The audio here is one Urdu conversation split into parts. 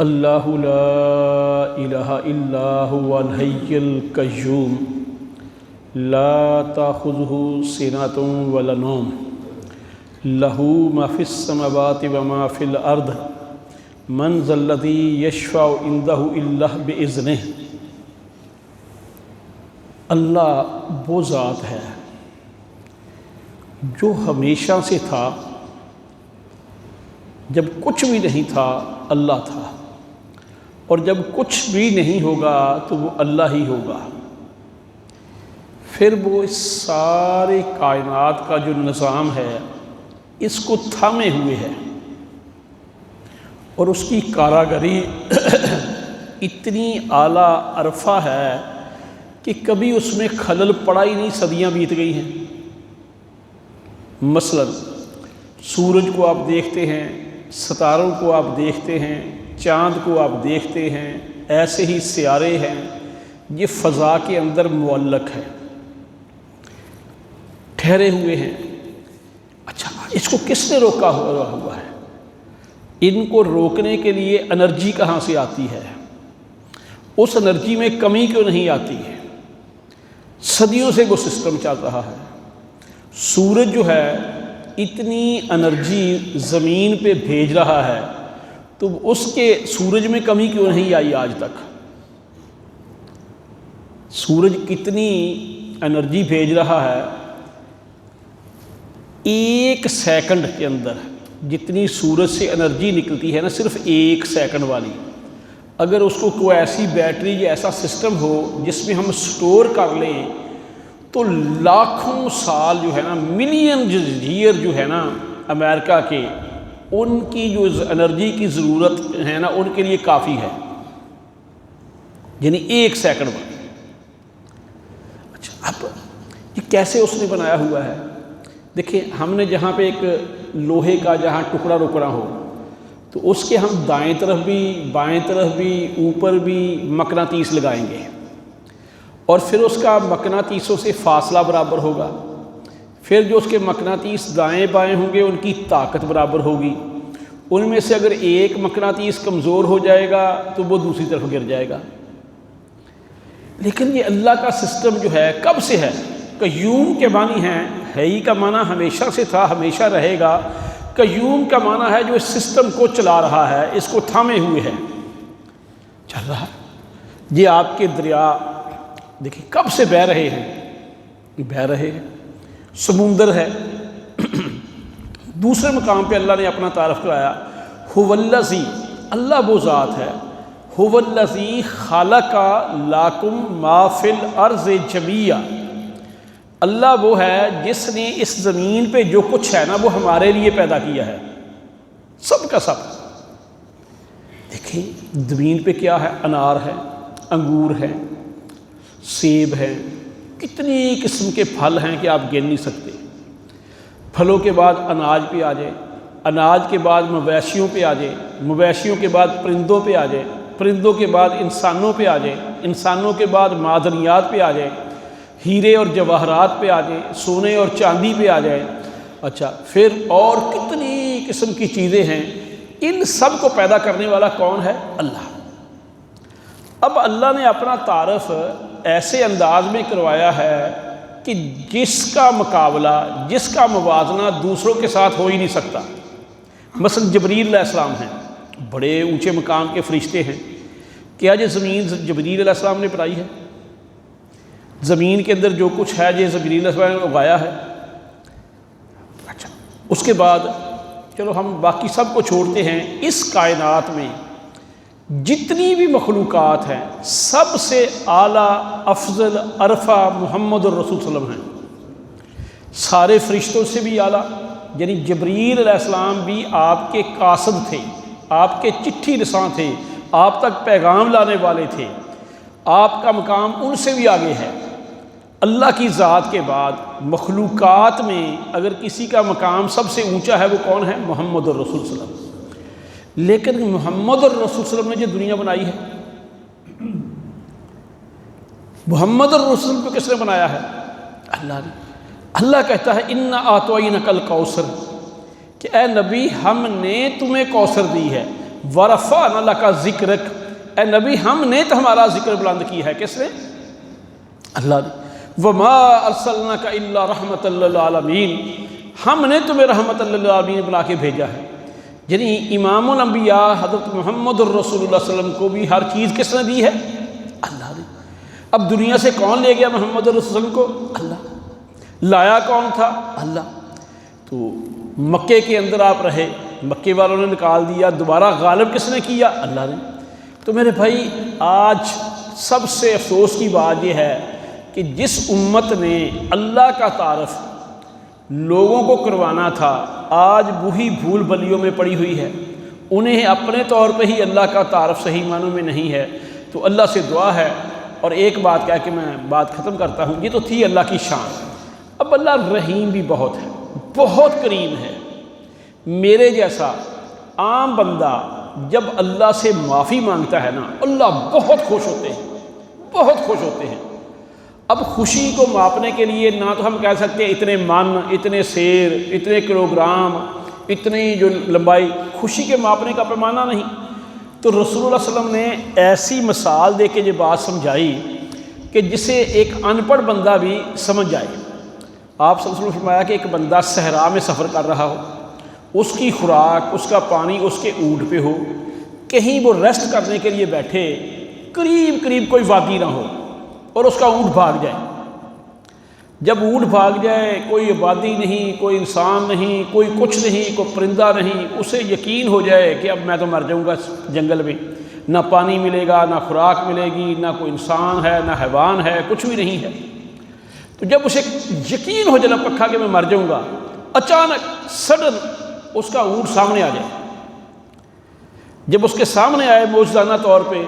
اللہ لا الہ الا هو الحی القیوم لا تأخذہ سنۃ ولا نوم لہ ما فی السماوات وما فی الارض من ذا الذی یشفع عندہ الا بإذنہ۔ اللہ وہ ذات ہے جو ہمیشہ سے تھا، جب کچھ بھی نہیں تھا اللہ تھا، اور جب کچھ بھی نہیں ہوگا تو وہ اللہ ہی ہوگا۔ پھر وہ اس سارے کائنات کا جو نظام ہے اس کو تھامے ہوئے ہے، اور اس کی کاراگری اتنی اعلیٰ عرفہ ہے کہ کبھی اس میں خلل پڑا ہی نہیں، صدیاں بیت گئی ہیں۔ مثلا سورج کو آپ دیکھتے ہیں، ستاروں کو آپ دیکھتے ہیں، چاند کو آپ دیکھتے ہیں، ایسے ہی سیارے ہیں، یہ فضا کے اندر معلق ہے، ٹھہرے ہوئے ہیں۔ اچھا، اس کو کس نے روکا ہوا ہے؟ ان کو روکنے کے لیے انرجی کہاں سے آتی ہے؟ اس انرجی میں کمی کیوں نہیں آتی ہے؟ صدیوں سے وہ سسٹم چل رہا ہے۔ سورج جو ہے اتنی انرجی زمین پہ بھیج رہا ہے، تو اس کے سورج میں کمی کیوں نہیں آئی آج تک؟ سورج کتنی انرجی بھیج رہا ہے، ایک سیکنڈ کے اندر جتنی سورج سے انرجی نکلتی ہے نا، صرف ایک سیکنڈ والی، اگر اس کو کوئی ایسی بیٹری یا ایسا سسٹم ہو جس میں ہم سٹور کر لیں تو لاکھوں سال جو ہے نا، ملین ایئر جو ہے نا امریکہ کے، ان کی جو انرجی کی ضرورت ہے نا ان کے لیے کافی ہے، یعنی ایک سیکنڈ میں۔ اچھا، اب یہ کیسے اس نے بنایا ہوا ہے؟ دیکھیں، ہم نے جہاں پہ ایک لوہے کا جہاں ٹکڑا رکنا ہو تو اس کے ہم دائیں طرف بھی بائیں طرف بھی اوپر بھی مقناطیس لگائیں گے، اور پھر اس کا مقناطیسوں سے فاصلہ برابر ہوگا، پھر جو اس کے مقناطیس دائیں بائیں ہوں گے ان کی طاقت برابر ہوگی، ان میں سے اگر ایک مقناطیس کمزور ہو جائے گا تو وہ دوسری طرف گر جائے گا۔ لیکن یہ اللہ کا سسٹم جو ہے کب سے ہے؟ قیوم کے معنی ہیں، ہی کا معنی ہمیشہ سے تھا، ہمیشہ رہے گا۔ قیوم کا معنی ہے جو اس سسٹم کو چلا رہا ہے، اس کو تھامے ہوئے ہے، چل رہا ہے۔ یہ آپ کے دریا دیکھیں کب سے بہہ رہے ہیں، بہہ رہے ہیں، سمندر ہے۔ دوسرے مقام پہ اللہ نے اپنا تعارف کرایا، هو الذی، اللہ وہ ذات ہے، هو الذی خلق لکم ما فی الارض جمیعا، اللہ وہ ہے جس نے اس زمین پہ جو کچھ ہے نا وہ ہمارے لیے پیدا کیا ہے، سب کا سب۔ دیکھیں زمین پہ کیا ہے، انار ہے، انگور ہے، سیب ہے، کتنی قسم کے پھل ہیں کہ آپ گن نہیں سکتے۔ پھلوں کے بعد اناج پہ آ جائے، اناج کے بعد مویشیوں پہ آ جائے، مویشیوں کے بعد پرندوں پہ آ جائے، پرندوں کے بعد انسانوں پہ آ جائے، انسانوں کے بعد معدنیات پہ آ جائے، ہیرے اور جواہرات پہ آ جائے، سونے اور چاندی پہ آ جائے۔ اچھا، پھر اور کتنی قسم کی چیزیں ہیں، ان سب کو پیدا کرنے والا کون ہے؟ اللہ۔ اب اللہ نے اپنا تعارف ایسے انداز میں کروایا ہے کہ جس کا مقابلہ، جس کا موازنہ دوسروں کے ساتھ ہو ہی نہیں سکتا۔ مثلا جبریل علیہ السلام ہیں، بڑے اونچے مقام کے فرشتے ہیں، کیا یہ زمین جبریل علیہ السلام نے بنائی ہے؟ زمین کے اندر جو کچھ ہے یہ جبریل علیہ السلام نے اگایا ہے؟ اچھا، اس کے بعد چلو ہم باقی سب کو چھوڑتے ہیں، اس کائنات میں جتنی بھی مخلوقات ہیں سب سے اعلیٰ افضل عرفہ محمد الرسول صلی اللہ علیہ وسلم ہیں، سارے فرشتوں سے بھی اعلیٰ، یعنی جبریل علیہ السلام بھی آپ کے قاصد تھے، آپ کے چٹھی رساں تھے، آپ تک پیغام لانے والے تھے، آپ کا مقام ان سے بھی آگے ہے۔ اللہ کی ذات کے بعد مخلوقات میں اگر کسی کا مقام سب سے اونچا ہے وہ کون ہے؟ محمد الرسول صلی اللہ علیہ وسلم۔ لیکن محمد الرسول صلی اللہ علیہ وسلم نے جو دنیا بنائی ہے، محمد الرسول کو کس نے بنایا ہے؟ اللہ نے۔ اللہ کہتا ہے اِنَّا أَعْطَيْنَاكَ الْكَوْثَرَ، کہ اے نبی ہم نے تمہیں کوثر دی ہے۔ ورفعنا لک ذکرک، اے نبی ہم نے تمہارا ذکر بلند کی ہے، کس نے؟ اللہ نے۔ وما ارسلناک الا رحمۃ للعالمین، ہم نے تمہیں رحمت للعالمین بنا کے بھیجا ہے۔ یعنی امام الانبیاء حضرت محمد الرسول اللہ صلی اللہ علیہ وسلم کو بھی ہر چیز کس نے دی ہے؟ اللہ نے۔ اب دنیا سے کون لے گیا محمد الرسول صلی اللہ علیہ وسلم کو؟ اللہ۔ لایا کون تھا؟ اللہ۔ تو مکے کے اندر آپ رہے، مکے والوں نے نکال دیا، دوبارہ غالب کس نے کیا؟ اللہ نے۔ تو میرے بھائی آج سب سے افسوس کی بات یہ ہے کہ جس امت نے اللہ کا تعارف لوگوں کو کروانا تھا، آج وہی بھول بلیوں میں پڑی ہوئی ہے، انہیں اپنے طور پہ ہی اللہ کا تعارف صحیح معنوں میں نہیں ہے۔ تو اللہ سے دعا ہے، اور ایک بات کہہ کے میں بات ختم کرتا ہوں، یہ تو تھی اللہ کی شان۔ اب اللہ رحیم بھی بہت ہے، بہت کریم ہے۔ میرے جیسا عام بندہ جب اللہ سے معافی مانگتا ہے نا، اللہ بہت خوش ہوتے ہیں، بہت خوش ہوتے ہیں۔ اب خوشی کو ماپنے کے لیے نہ تو ہم کہہ سکتے ہیں اتنے من، اتنے سیر، اتنے کلو گرام، اتنی جو لمبائی، خوشی کے ماپنے کا پیمانہ نہیں۔ تو رسول اللہ صلی اللہ علیہ وسلم نے ایسی مثال دے کے یہ بات سمجھائی کہ جسے ایک ان پڑھ بندہ بھی سمجھ جائے۔ آپ صلی اللہ علیہ وسلم نے فرمایا کہ ایک بندہ صحرا میں سفر کر رہا ہو، اس کی خوراک، اس کا پانی اس کے اونٹ پہ ہو، کہیں وہ ریسٹ کرنے کے لیے بیٹھے، قریب قریب کوئی وادی نہ ہو اور اس کا اونٹ بھاگ جائے۔ جب اونٹ بھاگ جائے، کوئی آبادی نہیں، کوئی انسان نہیں، کوئی کچھ نہیں، کوئی پرندہ نہیں، اسے یقین ہو جائے کہ اب میں تو مر جاؤں گا اس جنگل میں، نہ پانی ملے گا، نہ خوراک ملے گی، نہ کوئی انسان ہے، نہ حیوان ہے، کچھ بھی نہیں ہے۔ تو جب اسے یقین ہو جائے پکا کہ میں مر جاؤں گا، اچانک سڈن اس کا اونٹ سامنے آ جائے۔ جب اس کے سامنے آئے معجزانہ طور پہ،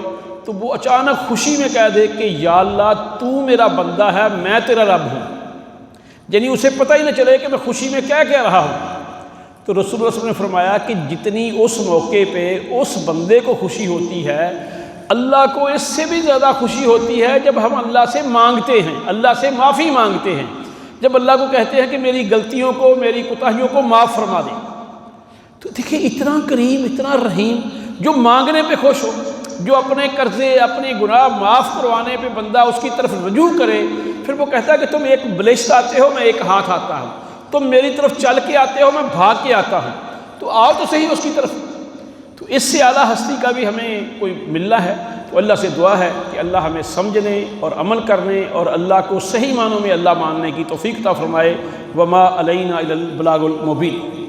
تو وہ اچانک خوشی میں کہہ دے کہ یا اللہ تو میرا بندہ ہے، میں تیرا رب ہوں۔ یعنی اسے پتہ ہی نہ چلے کہ میں خوشی میں کیا کہہ رہا ہوں۔ تو رسول اللہ صلی اللہ علیہ وسلم نے فرمایا کہ جتنی اس موقع پہ اس بندے کو خوشی ہوتی ہے، اللہ کو اس سے بھی زیادہ خوشی ہوتی ہے جب ہم اللہ سے مانگتے ہیں، اللہ سے معافی مانگتے ہیں، جب اللہ کو کہتے ہیں کہ میری غلطیوں کو، میری کوتاہیوں کو معاف فرما دیں۔ تو دیکھیں اتنا کریم، اتنا رحیم، جو مانگنے پہ خوش ہو، جو اپنے قرضے، اپنے گناہ معاف کروانے پہ بندہ اس کی طرف رجوع کرے، پھر وہ کہتا ہے کہ تم ایک بلشت آتے ہو، میں ایک ہاتھ آتا ہوں، تم میری طرف چل کے آتے ہو، میں بھاگ کے آتا ہوں، تو آؤ تو صحیح اس کی طرف۔ تو اس سے اعلیٰ ہستی کا بھی ہمیں کوئی ملنا ہے۔ تو اللہ سے دعا ہے کہ اللہ ہمیں سمجھنے اور عمل کرنے اور اللہ کو صحیح معنوں میں اللہ ماننے کی توفیق عطا فرمائے۔ وما علینا الا البلاغ المبین۔